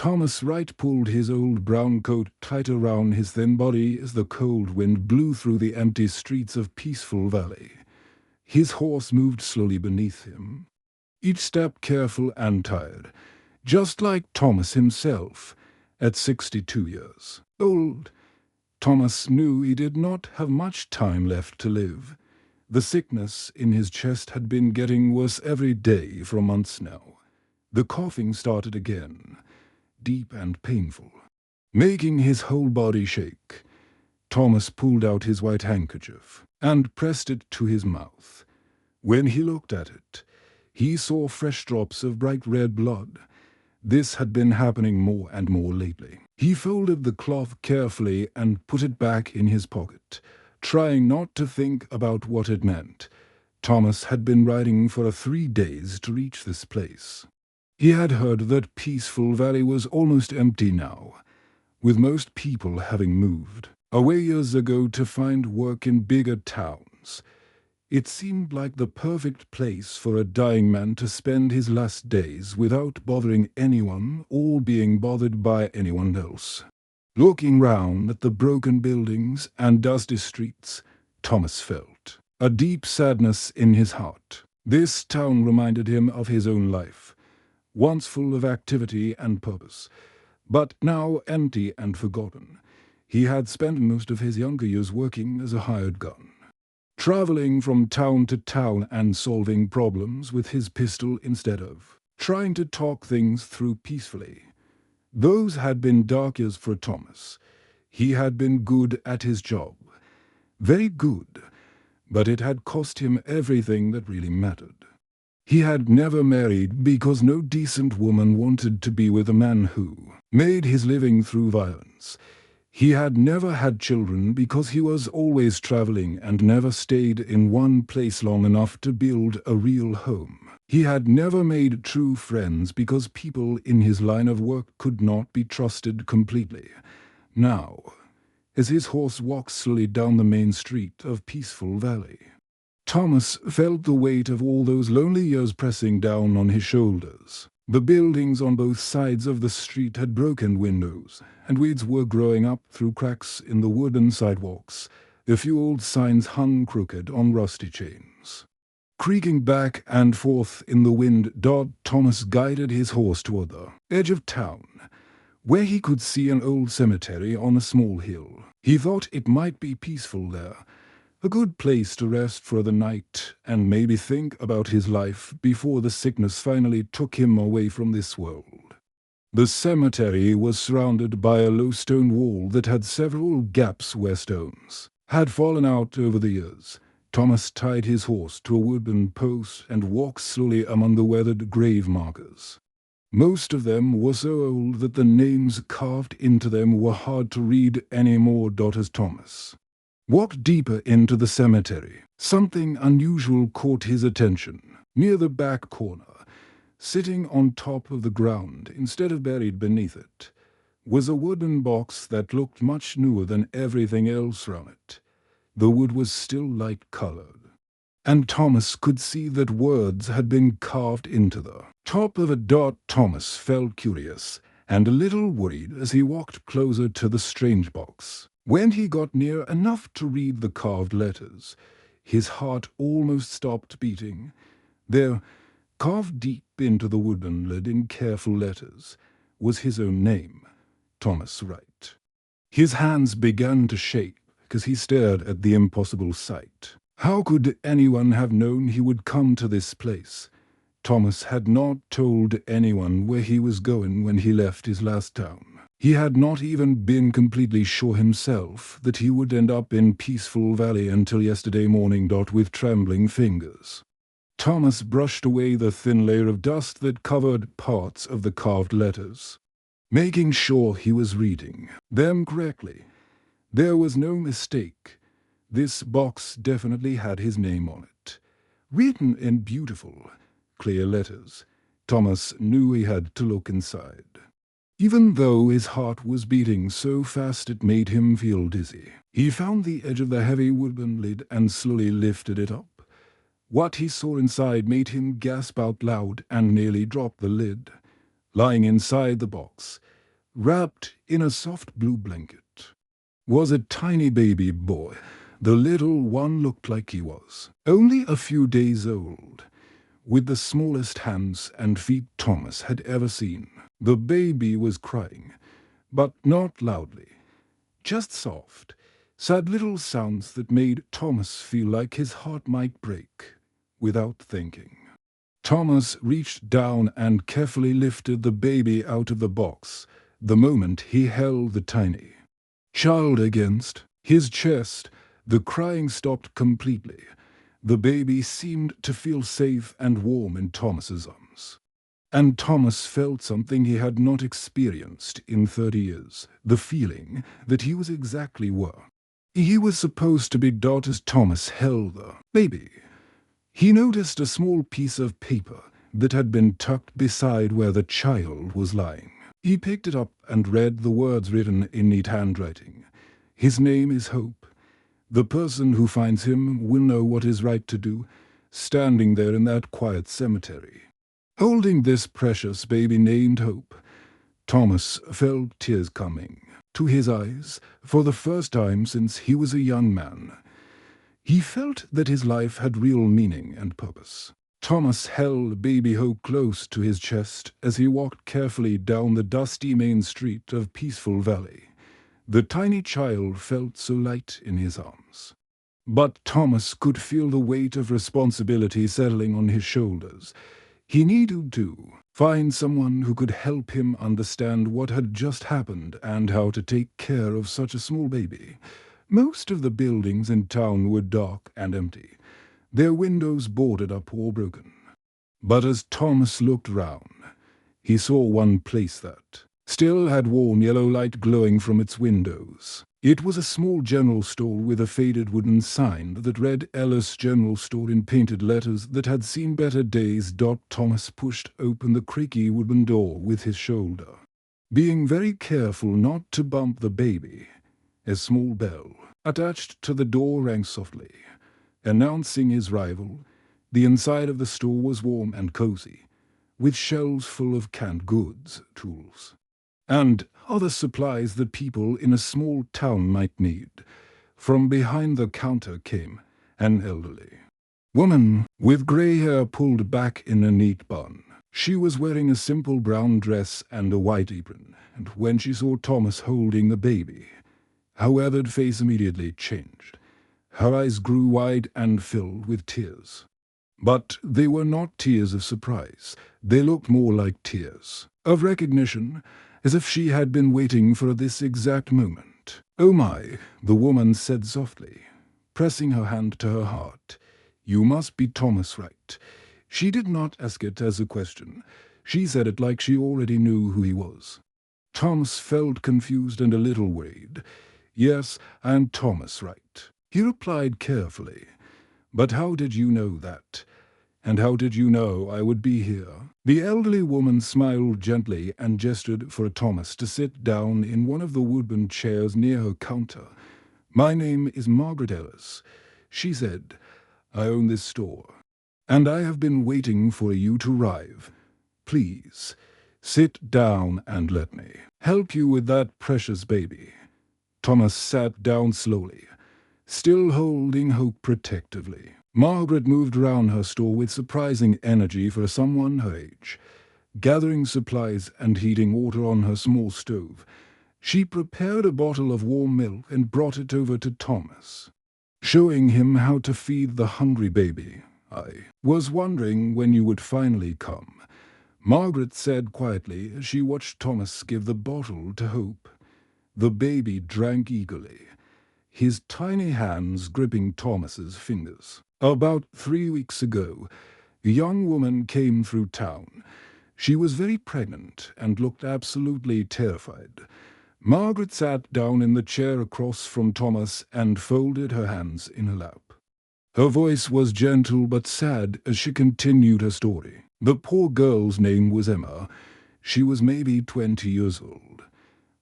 Thomas Wright pulled his old brown coat tighter round his thin body as the cold wind blew through the empty streets of Peaceful Valley. His horse moved slowly beneath him, each step careful and tired, just like Thomas himself, at 62 years old. Thomas knew he did not have much time left to live. The sickness in his chest had been getting worse every day for months now. The coughing started again, deep and painful, making his whole body shake. Thomas pulled out his white handkerchief and pressed it to his mouth. When he looked at it, he saw fresh drops of bright red blood. This had been happening more and more lately. He folded the cloth carefully and put it back in his pocket, trying not to think about what it meant. Thomas had been riding for 3 days to reach this place. He had heard that Peaceful Valley was almost empty now, with most people having moved away years ago to find work in bigger towns. It seemed like the perfect place for a dying man to spend his last days without bothering anyone or being bothered by anyone else. Looking round at the broken buildings and dusty streets, Thomas felt a deep sadness in his heart. This town reminded him of his own life, once full of activity and purpose, but now empty and forgotten. He had spent most of his younger years working as a hired gun, traveling from town to town and solving problems with his pistol instead of trying to talk things through peacefully. Those had been dark years for Thomas. He had been good at his job, very good, but it had cost him everything that really mattered. He had never married because no decent woman wanted to be with a man who made his living through violence. He had never had children because he was always traveling and never stayed in one place long enough to build a real home. He had never made true friends because people in his line of work could not be trusted completely. Now, as his horse walked slowly down the main street of Peaceful Valley, Thomas felt the weight of all those lonely years pressing down on his shoulders. The buildings on both sides of the street had broken windows, and weeds were growing up through cracks in the wooden sidewalks. A few old signs hung crooked on rusty chains. Creaking back and forth in the wind, Thomas guided his horse toward the edge of town, where he could see an old cemetery on a small hill. He thought it might be peaceful there, a good place to rest for the night and maybe think about his life before the sickness finally took him away from this world. The cemetery was surrounded by a low stone wall that had several gaps where stones had fallen out over the years. Thomas tied his horse to a wooden post and walked slowly among the weathered grave markers. Most of them were so old that the names carved into them were hard to read anymore. As Thomas walked deeper into the cemetery, something unusual caught his attention. Near the back corner, sitting on top of the ground instead of buried beneath it, was a wooden box that looked much newer than everything else round it. The wood was still light-colored, and Thomas could see that words had been carved into the top of it. Thomas felt curious and a little worried as he walked closer to the strange box. When he got near enough to read the carved letters, his heart almost stopped beating. There, carved deep into the wooden lid in careful letters, was his own name, Thomas Wright. His hands began to shake as he stared at the impossible sight. How could anyone have known he would come to this place? Thomas had not told anyone where he was going when he left his last town. He had not even been completely sure himself that he would end up in Peaceful Valley until yesterday morning. With trembling fingers, Thomas brushed away the thin layer of dust that covered parts of the carved letters, making sure he was reading them correctly. There was no mistake. This box definitely had his name on it, written in beautiful, clear letters. Thomas knew he had to look inside, even though his heart was beating so fast it made him feel dizzy. He found the edge of the heavy wooden lid and slowly lifted it up. What he saw inside made him gasp out loud and nearly drop the lid. Lying inside the box, wrapped in a soft blue blanket, was a tiny baby boy. The little one looked like he was only a few days old, with the smallest hands and feet Thomas had ever seen. The baby was crying, but not loudly, just soft, sad little sounds that made Thomas feel like his heart might break without thinking. Thomas reached down and carefully lifted the baby out of the box the moment he held the tiny child against his chest. The crying stopped completely. The baby seemed to feel safe and warm in Thomas's arms. And Thomas felt something he had not experienced in 30 years, the feeling that he was exactly where he was supposed to be. As Thomas held the baby, he noticed a small piece of paper that had been tucked beside where the child was lying. He picked it up and read the words written in neat handwriting. "His name is Hope. The person who finds him will know what is right to do," standing there in that quiet cemetery, holding this precious baby named Hope. Thomas felt tears coming to his eyes for the first time since he was a young man. He felt that his life had real meaning and purpose. Thomas held baby Hope close to his chest as he walked carefully down the dusty main street of Peaceful Valley. The tiny child felt so light in his arms. But Thomas could feel the weight of responsibility settling on his shoulders. He needed to find someone who could help him understand what had just happened and how to take care of such a small baby. Most of the buildings in town were dark and empty, their windows boarded up or broken. But as Thomas looked round, he saw one place that still had warm yellow light glowing from its windows. It was a small general store with a faded wooden sign that read Ellis General Store in painted letters that had seen better days. Thomas pushed open the creaky wooden door with his shoulder, being very careful not to bump the baby. A small bell attached to the door rang softly, announcing his arrival. The inside of the store was warm and cozy, with shelves full of canned goods, tools, and other supplies that people in a small town might need. From behind the counter came an elderly woman with gray hair pulled back in a neat bun. She was wearing a simple brown dress and a white apron, and when she saw Thomas holding the baby, her weathered face immediately changed. Her eyes grew wide and filled with tears. But they were not tears of surprise. They looked more like tears of recognition, as if she had been waiting for this exact moment. "Oh my," the woman said softly, pressing her hand to her heart. "You must be Thomas, right?" She did not ask it as a question. She said it like she already knew who he was. Thomas felt confused and a little worried. "Yes, I am Thomas, right?" he replied carefully. "But how did you know that? And how did you know I would be here?" The elderly woman smiled gently and gestured for Thomas to sit down in one of the wooden chairs near her counter. "My name is Margaret Ellis," she said. "I own this store, and I have been waiting for you to arrive. Please, sit down and let me help you with that precious baby." Thomas sat down slowly, still holding Hope protectively. Margaret moved around her store with surprising energy for someone her age, gathering supplies and heating water on her small stove. She prepared a bottle of warm milk and brought it over to Thomas, showing him how to feed the hungry baby. "I was wondering when you would finally come," Margaret said quietly as she watched Thomas give the bottle to Hope. The baby drank eagerly, his tiny hands gripping Thomas's fingers. "About 3 weeks ago, a young woman came through town. She was very pregnant and looked absolutely terrified." Margaret sat down in the chair across from Thomas and folded her hands in her lap. Her voice was gentle but sad as she continued her story. "The poor girl's name was Emma. She was maybe 20 years old,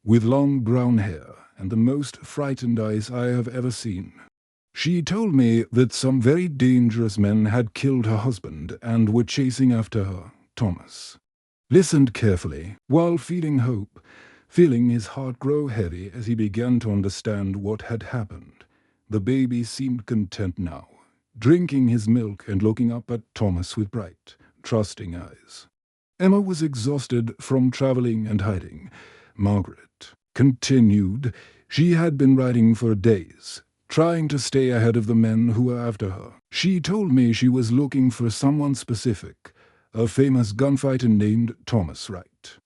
with long brown hair and the most frightened eyes I have ever seen. She told me that some very dangerous men had killed her husband and were chasing after her, Thomas. listened carefully while feeding Hope, feeling his heart grow heavy as he began to understand what had happened. The baby seemed content now, drinking his milk and looking up at Thomas with bright, trusting eyes. Emma was exhausted from traveling and hiding. Margaret continued. She had been writing for days, trying to stay ahead of the men who were after her. She told me she was looking for someone specific, a famous gunfighter named Thomas Wright.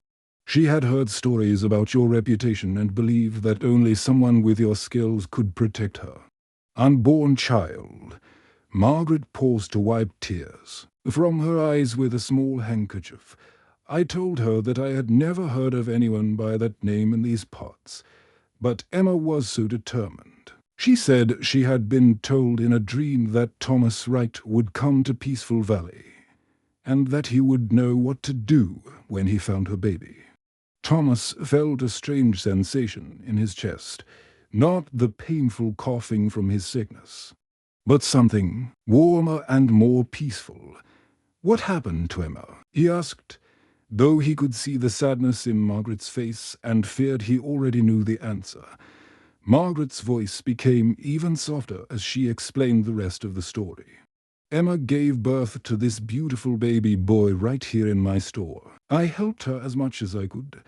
She had heard stories about your reputation and believed that only someone with your skills could protect her. Unborn child. Margaret paused to wipe tears from her eyes with a small handkerchief. I told her that I had never heard of anyone by that name in these parts, but Emma was so determined. She said she had been told in a dream that Thomas Wright would come to Peaceful Valley, and that he would know what to do when he found her baby. Thomas felt a strange sensation in his chest, not the painful coughing from his sickness, but something warmer and more peaceful. What happened to Emma? He asked, though he could see the sadness in Margaret's face and feared he already knew the answer. Margaret's voice became even softer as she explained the rest of the story. Emma gave birth to this beautiful baby boy right here in my store. I helped her as much as I could,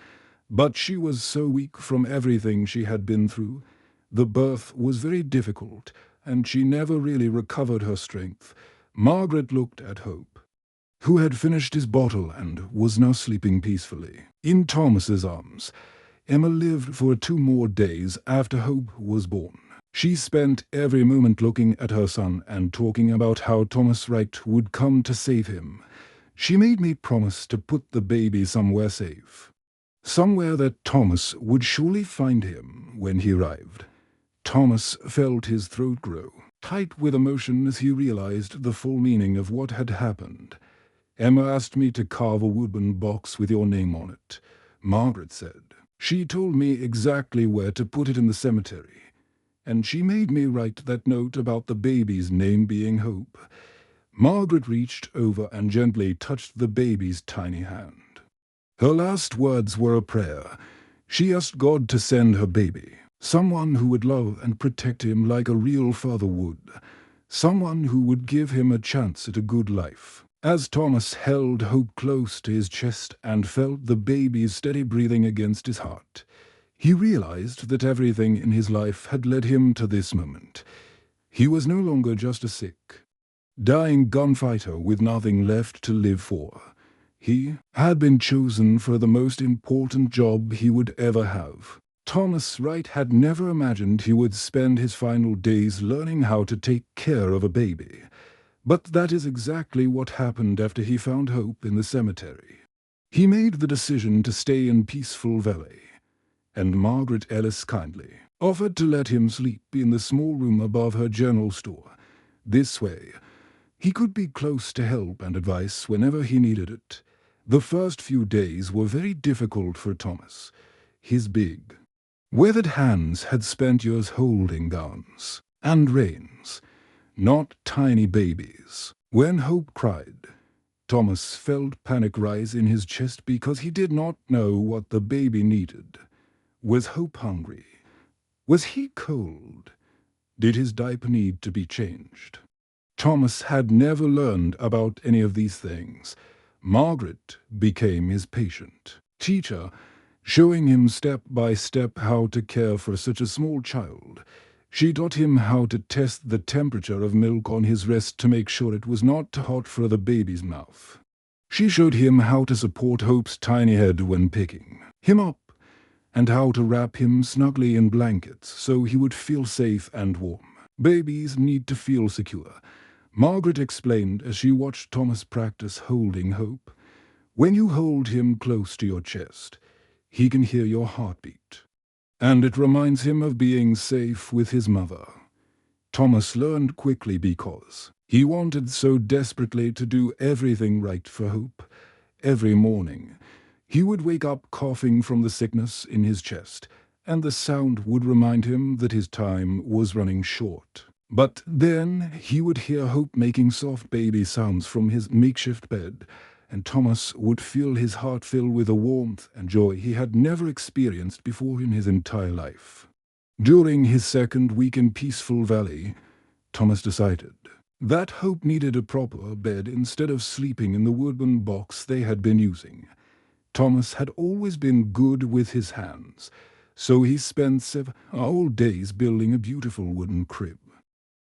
but she was so weak from everything she had been through. The birth was very difficult, and she never really recovered her strength. Margaret looked at Hope, who had finished his bottle and was now sleeping peacefully in Thomas's arms. Emma lived for 2 more days after Hope was born. She spent every moment looking at her son and talking about how Thomas Wright would come to save him. She made me promise to put the baby somewhere safe, somewhere that Thomas would surely find him when he arrived. Thomas felt his throat grow tight with emotion as he realized the full meaning of what had happened. Emma asked me to carve a wooden box with your name on it, Margaret said. She told me exactly where to put it in the cemetery, and she made me write that note about the baby's name being Hope. Margaret reached over and gently touched the baby's tiny hand. Her last words were a prayer. She asked God to send her baby, someone who would love and protect him like a real father would, someone who would give him a chance at a good life. As Thomas held Hope close to his chest and felt the baby's steady breathing against his heart, he realized that everything in his life had led him to this moment. He was no longer just a sick, dying gunfighter with nothing left to live for. He had been chosen for the most important job he would ever have. Thomas Wright had never imagined he would spend his final days learning how to take care of a baby. But that is exactly what happened after he found Hope in the cemetery. He made the decision to stay in Peaceful Valley, and Margaret Ellis kindly offered to let him sleep in the small room above her general store. This way, he could be close to help and advice whenever he needed it. The first few days were very difficult for Thomas. His big, weathered hands had spent years holding guns and reins, not tiny babies. When Hope cried, Thomas felt panic rise in his chest because he did not know what the baby needed. Was Hope hungry? Was he cold? Did his diaper need to be changed? Thomas had never learned about any of these things. Margaret became his patient teacher, showing him step by step how to care for such a small child. She taught him how to test the temperature of milk on his wrist to make sure it was not too hot for the baby's mouth. She showed him how to support Hope's tiny head when picking him up, and how to wrap him snugly in blankets so he would feel safe and warm. Babies need to feel secure, Margaret explained as she watched Thomas practice holding Hope. When you hold him close to your chest, he can hear your heartbeat, and it reminds him of being safe with his mother. Thomas learned quickly because he wanted so desperately to do everything right for Hope. Every morning, he would wake up coughing from the sickness in his chest, and the sound would remind him that his time was running short. But then he would hear Hope making soft baby sounds from his makeshift bed, and Thomas would feel his heart fill with a warmth and joy he had never experienced before in his entire life. During his second week in Peaceful Valley, Thomas decided that Hope needed a proper bed instead of sleeping in the wooden box they had been using. Thomas had always been good with his hands, so he spent several days building a beautiful wooden crib.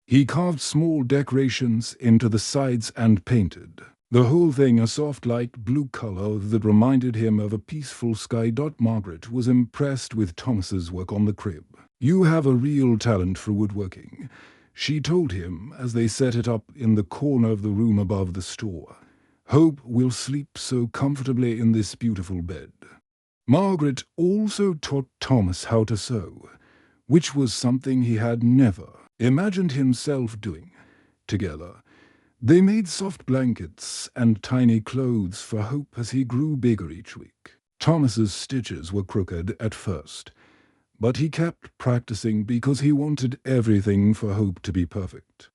He carved small decorations into the sides and painted the whole thing a soft light blue color that reminded him of a peaceful sky. Margaret was impressed with Thomas's work on the crib. "You have a real talent for woodworking," she told him as they set it up in the corner of the room above the store. "Hope will sleep so comfortably in this beautiful bed." Margaret also taught Thomas how to sew, which was something he had never imagined himself doing. Together, they made soft blankets and tiny clothes for Hope as he grew bigger each week. Thomas's stitches were crooked at first, but he kept practicing because he wanted everything for Hope to be perfect.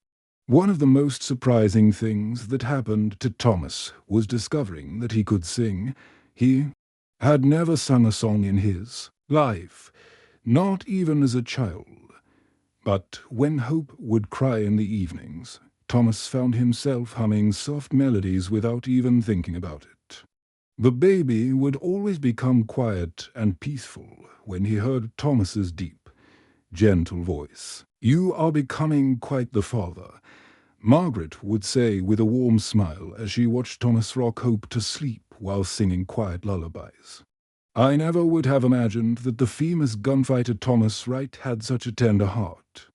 One of the most surprising things that happened to Thomas was discovering that he could sing. He had never sung a song in his life, not even as a child. But when Hope would cry in the evenings, Thomas found himself humming soft melodies without even thinking about it. The baby would always become quiet and peaceful when he heard Thomas's deep, gentle voice. "You are becoming quite the father," Margaret would say with a warm smile as she watched Thomas rock Hope to sleep while singing quiet lullabies. "I never would have imagined that the famous gunfighter Thomas Wright had such a tender heart."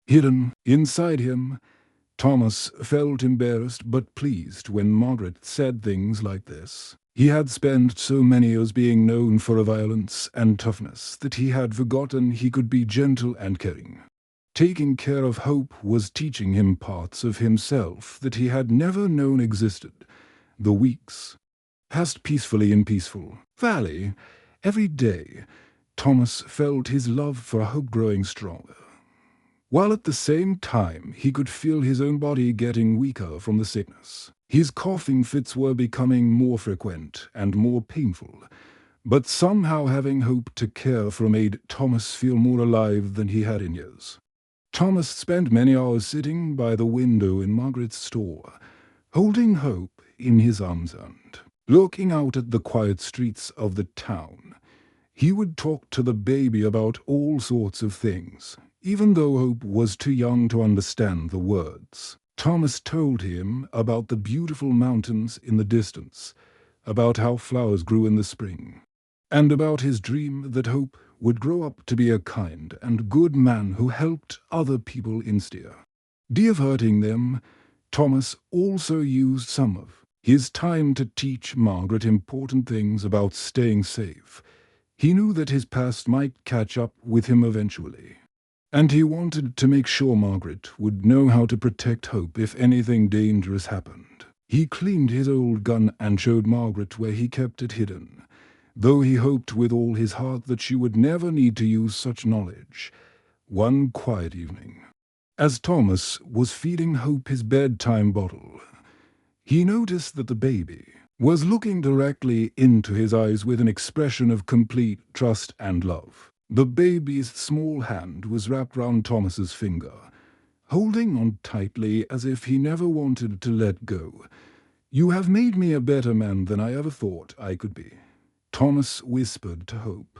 Hidden inside him, Thomas felt embarrassed but pleased when Margaret said things like this. He had spent so many years being known for a violence and toughness that he had forgotten he could be gentle and caring. Taking care of Hope was teaching him parts of himself that he had never known existed. The weeks passed peacefully in Peaceful Valley. Every day, Thomas felt his love for Hope growing stronger, while at the same time he could feel his own body getting weaker from the sickness. His coughing fits were becoming more frequent and more painful, but somehow having Hope to care for made Thomas feel more alive than he had in years. Thomas spent many hours sitting by the window in Margaret's store, holding Hope in his arms and looking out at the quiet streets of the town. He would talk to the baby about all sorts of things, even though Hope was too young to understand the words. Thomas told him about the beautiful mountains in the distance, about how flowers grew in the spring, and about his dream that Hope would grow up to be a kind and good man who helped other people instead. Diverting them, Thomas also used some of his time to teach Margaret important things about staying safe. He knew that his past might catch up with him eventually, and he wanted to make sure Margaret would know how to protect Hope if anything dangerous happened. He cleaned his old gun and showed Margaret where he kept it hidden, though he hoped with all his heart that she would never need to use such knowledge. One quiet evening, as Thomas was feeding Hope his bedtime bottle, he noticed that the baby was looking directly into his eyes with an expression of complete trust and love. The baby's small hand was wrapped round Thomas's finger, holding on tightly as if he never wanted to let go. "You have made me a better man than I ever thought I could be," Thomas whispered to Hope.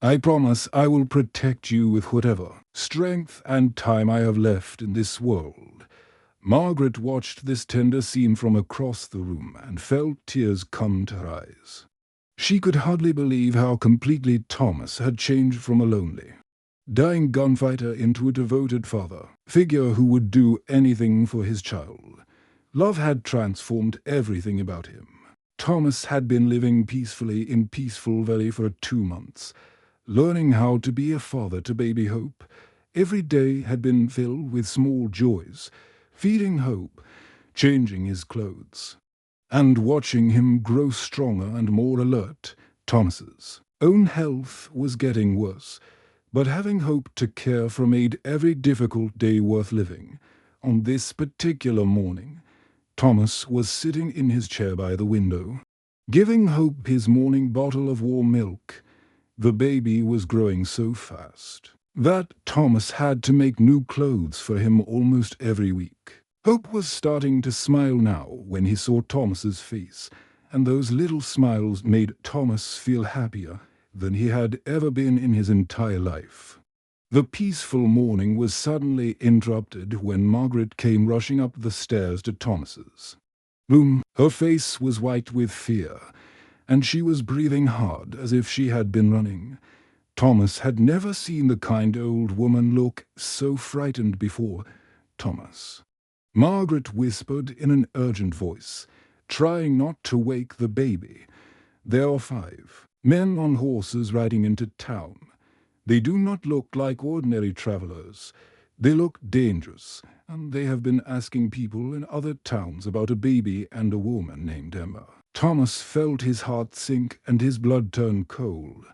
"I promise I will protect you with whatever strength and time I have left in this world." Margaret watched this tender scene from across the room and felt tears come to her eyes. She could hardly believe how completely Thomas had changed from a lonely, dying gunfighter into a devoted father figure who would do anything for his child. Love had transformed everything about him. Thomas had been living peacefully in Peaceful Valley for 2 months, learning how to be a father to baby Hope. Every day had been filled with small joys, feeding Hope, changing his clothes, and watching him grow stronger and more alert. Thomas's own health was getting worse, but having Hope to care for made every difficult day worth living. On this particular morning, Thomas was sitting in his chair by the window, giving Hope his morning bottle of warm milk. The baby was growing so fast that Thomas had to make new clothes for him almost every week. Hope was starting to smile now when he saw Thomas's face, and those little smiles made Thomas feel happier than he had ever been in his entire life. The peaceful morning was suddenly interrupted when Margaret came rushing up the stairs to Thomas's room. Her face was white with fear, and she was breathing hard as if she had been running. Thomas had never seen the kind old woman look so frightened before. "Thomas," Margaret whispered in an urgent voice, trying not to wake the baby. "There are 5 men on horses riding into town. They do not look like ordinary travelers. They look dangerous, and they have been asking people in other towns about a baby and a woman named Emma." Thomas felt his heart sink and his blood turn cold.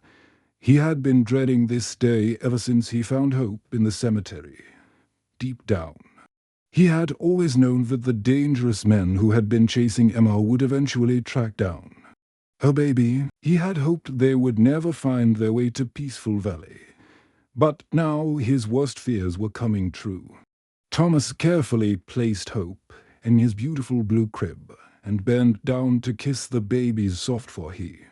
He had been dreading this day ever since he found Hope in the cemetery. Deep down, he had always known that the dangerous men who had been chasing Emma would eventually track down her baby. He had hoped they would never find their way to Peaceful Valley. But now his worst fears were coming true. Thomas carefully placed Hope in his beautiful blue crib and bent down to kiss the baby's soft forehead.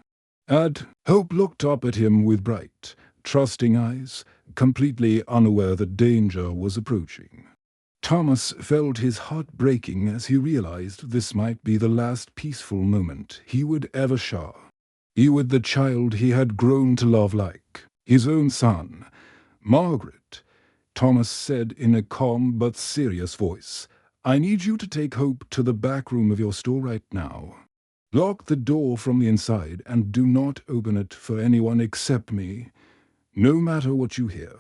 Hope looked up at him with bright, trusting eyes, completely unaware that danger was approaching. Thomas felt his heart breaking as he realized this might be the last peaceful moment he would ever share. He with the child he had grown to love like his own son. "Margaret," Thomas said in a calm but serious voice, "I need you to take Hope to the back room of your store right now. Lock the door from the inside and do not open it for anyone except me. No matter what you hear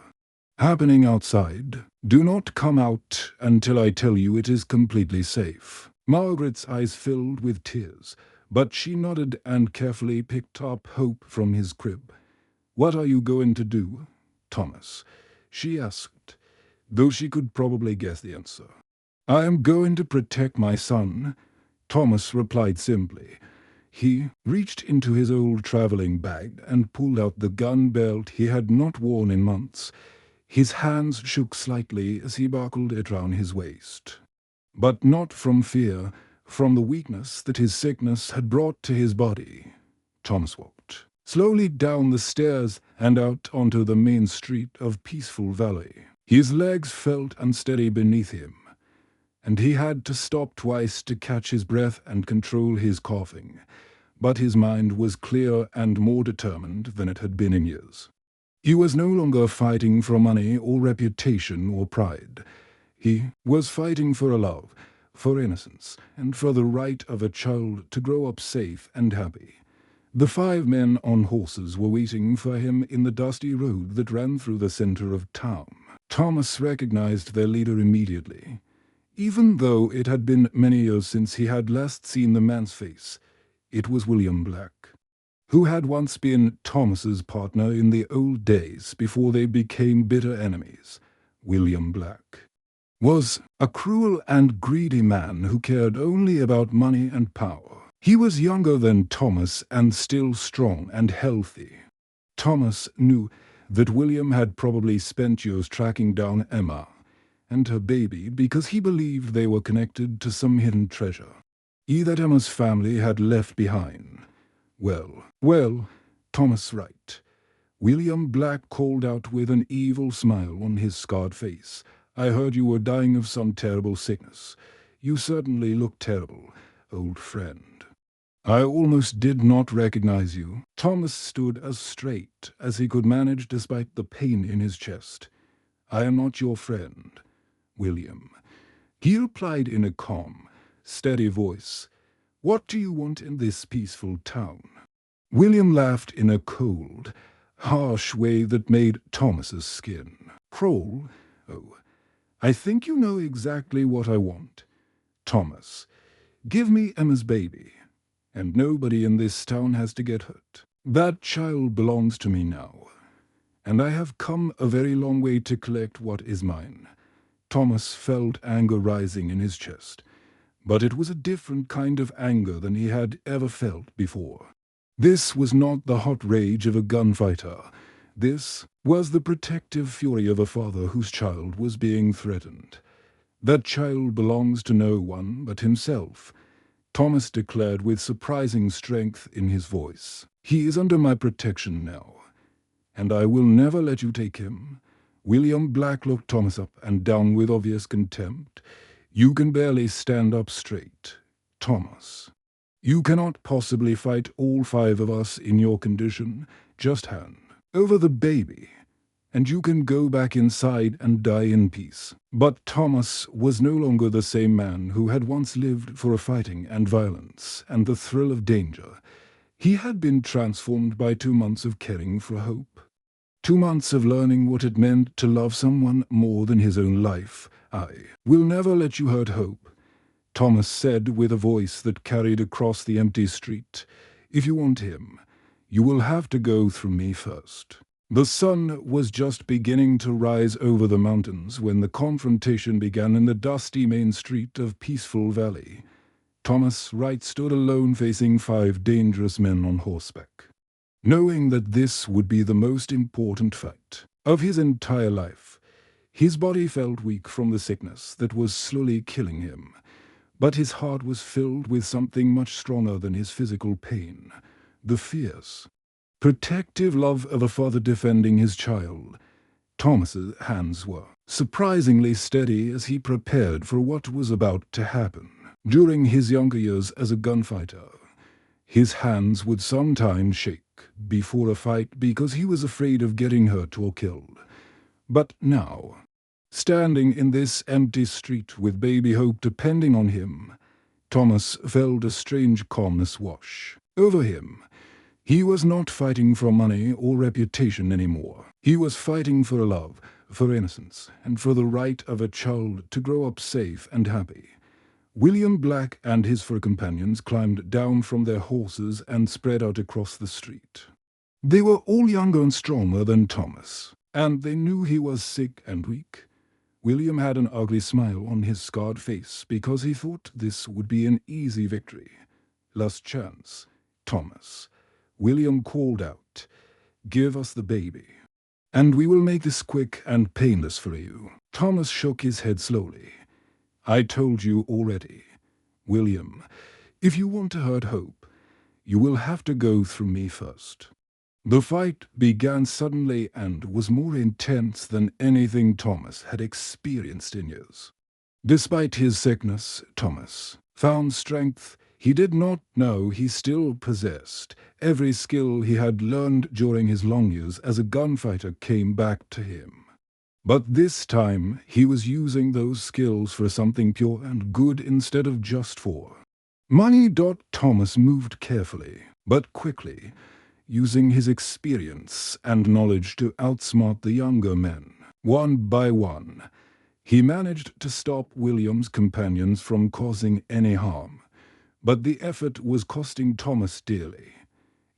happening outside, do not come out until I tell you it is completely safe." Margaret's eyes filled with tears, but she nodded and carefully picked up Hope from his crib. "What are you going to do, Thomas?" she asked, though she could probably guess the answer. "I am going to protect my son," Thomas replied simply. He reached into his old traveling bag and pulled out the gun belt he had not worn in months. His hands shook slightly as he buckled it round his waist. But not from fear, from the weakness that his sickness had brought to his body. Thomas walked slowly down the stairs and out onto the main street of Peaceful Valley. His legs felt unsteady beneath him, and he had to stop twice to catch his breath and control his coughing. But his mind was clear and more determined than it had been in years. He was no longer fighting for money or reputation or pride. He was fighting for a love, for innocence, and for the right of a child to grow up safe and happy. The 5 men on horses were waiting for him in the dusty road that ran through the center of town. Thomas recognized their leader immediately. Even though it had been many years since he had last seen the man's face, it was William Black, who had once been Thomas's partner in the old days before they became bitter enemies. William Black was a cruel and greedy man who cared only about money and power. He was younger than Thomas and still strong and healthy. Thomas knew that William had probably spent years tracking down Emma and her baby because he believed they were connected to some hidden treasure that Emma's family had left behind. Well, Thomas right. William Black called out with an evil smile on his scarred face. "I heard you were dying of some terrible sickness. You certainly look terrible, old friend. I almost did not recognize you." Thomas stood as straight as he could manage despite the pain in his chest. "I am not your friend, William," he replied in a calm, steady voice. "What do you want in this peaceful town?" William laughed in a cold, harsh way that made Thomas's skin crawl. "Oh, I think you know exactly what I want. Thomas, give me Emma's baby, and nobody in this town has to get hurt. That child belongs to me now, and I have come a very long way to collect what is mine." Thomas felt anger rising in his chest. but it was a different kind of anger than he had ever felt before. This was not the hot rage of a gunfighter. This was the protective fury of a father whose child was being threatened. That child belongs to no one but himself, Thomas declared with surprising strength in his voice. He is under my protection now, and I will never let you take him. William Black looked Thomas up and down with obvious contempt. You can barely stand up straight, Thomas. You cannot possibly fight all 5 of us in your condition. Just hand over the baby, and you can go back inside and die in peace. But Thomas was no longer the same man who had once lived for fighting and violence and the thrill of danger. He had been transformed by 2 months of caring for Hope. 2 months of learning what it meant to love someone more than his own life. I will never let you hurt Hope, Thomas said with a voice that carried across the empty street. If you want him, you will have to go through me first. The sun was just beginning to rise over the mountains when the confrontation began in the dusty main street of Peaceful Valley. Thomas Wright stood alone facing 5 dangerous men on horseback. Knowing that this would be the most important fight of his entire life, his body felt weak from the sickness that was slowly killing him. But his heart was filled with something much stronger than his physical pain, the fierce, protective love of a father defending his child. Thomas's hands were surprisingly steady as he prepared for what was about to happen. During his younger years as a gunfighter, his hands would sometimes shake before a fight because he was afraid of getting hurt or killed. But now, standing in this empty street with baby Hope depending on him, Thomas felt a strange calmness wash over him. He was not fighting for money or reputation anymore. He was fighting for love, for innocence, and for the right of a child to grow up safe and happy. William Black and his 4 companions climbed down from their horses and spread out across the street. They were all younger and stronger than Thomas, and they knew he was sick and weak. William had an ugly smile on his scarred face because he thought this would be an easy victory. Last chance, Thomas. William called out, "Give us the baby, and we will make this quick and painless for you." Thomas shook his head slowly. "I told you already, William, if you want to hurt Hope, you will have to go through me first." The fight began suddenly and was more intense than anything Thomas had experienced in years. Despite his sickness, Thomas found strength he did not know he still possessed. Every skill he had learned during his long years as a gunfighter came back to him. But this time he was using those skills for something pure and good instead of just for money. Thomas moved carefully, but quickly, using his experience and knowledge to outsmart the younger men. One by one, he managed to stop William's companions from causing any harm. But the effort was costing Thomas dearly.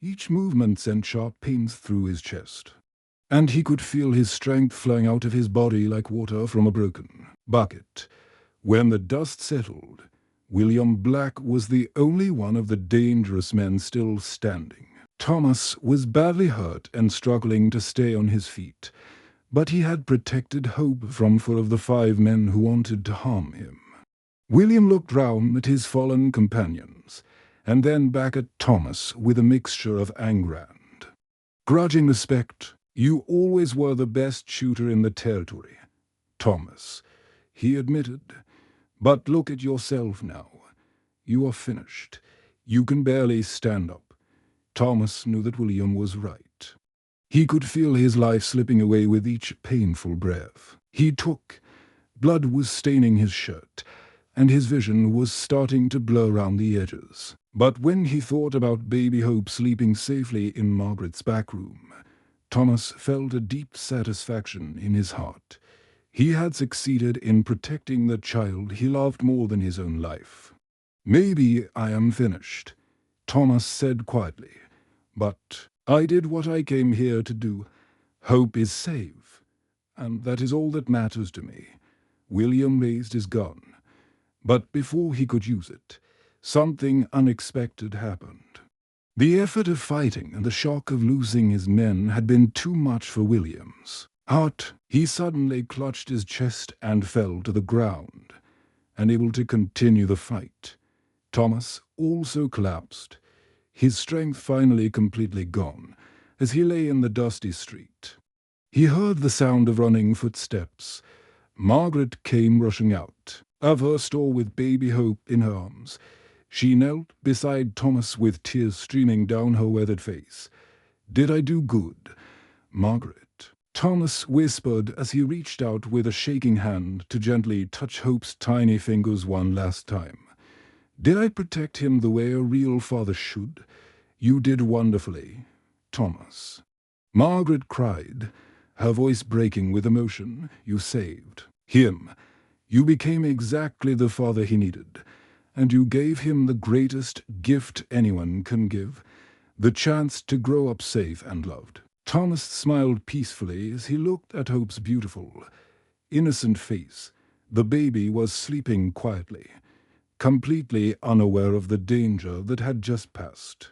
Each movement sent sharp pains through his chest, and he could feel his strength flowing out of his body like water from a broken bucket. When the dust settled, William Black was the only one of the dangerous men still standing. Thomas was badly hurt and struggling to stay on his feet, but he had protected Hope from 4 of the 5 men who wanted to harm him. William looked round at his fallen companions, and then back at Thomas with a mixture of anger and grudging respect. "You always were the best shooter in the territory, Thomas," he admitted. "But look at yourself now. You are finished. You can barely stand up." Thomas knew that William was right. He could feel his life slipping away with each painful breath he took. Blood was staining his shirt, and his vision was starting to blur around the edges. But when he thought about baby Hope sleeping safely in Margaret's back room, Thomas felt a deep satisfaction in his heart. He had succeeded in protecting the child he loved more than his own life. "Maybe I am finished," Thomas said quietly, "but I did what I came here to do. Hope is safe, and that is all that matters to me." William raised his gun. But before he could use it, something unexpected happened. The effort of fighting and the shock of losing his men had been too much for Williams. He suddenly clutched his chest and fell to the ground, unable to continue the fight. Thomas also collapsed, his strength finally completely gone, as he lay in the dusty street. He heard the sound of running footsteps. Margaret came rushing out, of her store with baby Hope in her arms. She knelt beside Thomas with tears streaming down her weathered face. "Did I do good, Margaret?" Thomas whispered as he reached out with a shaking hand to gently touch Hope's tiny fingers one last time. "Did I protect him the way a real father should? You did wonderfully, Thomas." Margaret cried, her voice breaking with emotion. "You saved him. You became exactly the father he needed, and you gave him the greatest gift anyone can give, the chance to grow up safe and loved." Thomas smiled peacefully as he looked at Hope's beautiful, innocent face. The baby was sleeping quietly, completely unaware of the danger that had just passed.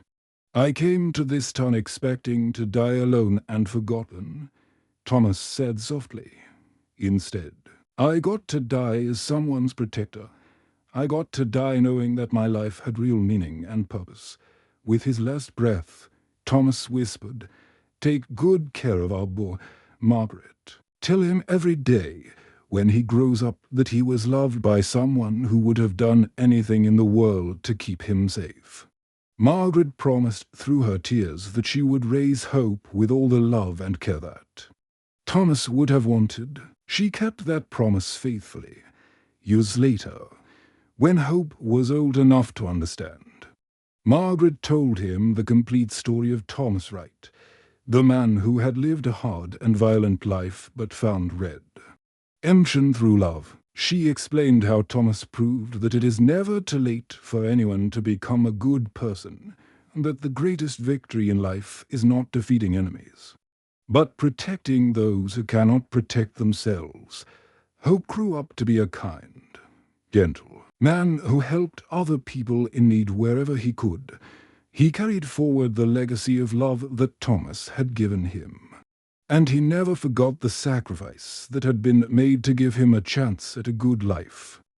"I came to this town expecting to die alone and forgotten," Thomas said softly. "Instead, I got to die as someone's protector. I got to die knowing that my life had real meaning and purpose." With his last breath, Thomas whispered, "Take good care of our boy, Margaret. Tell him every day, when he grows up, that he was loved by someone who would have done anything in the world to keep him safe." Margaret promised through her tears that she would raise Hope with all the love and care that Thomas would have wanted. She kept that promise faithfully. Years later, when Hope was old enough to understand, Margaret told him the complete story of Thomas Wright, the man who had lived a hard and violent life but found red. Emption through love, she explained how Thomas proved that it is never too late for anyone to become a good person, and that the greatest victory in life is not defeating enemies, but protecting those who cannot protect themselves. Hope grew up to be a kind, gentle man who helped other people in need wherever he could. He carried forward the legacy of love that Thomas had given him, and he never forgot the sacrifice that had been made to give him a chance at a good life.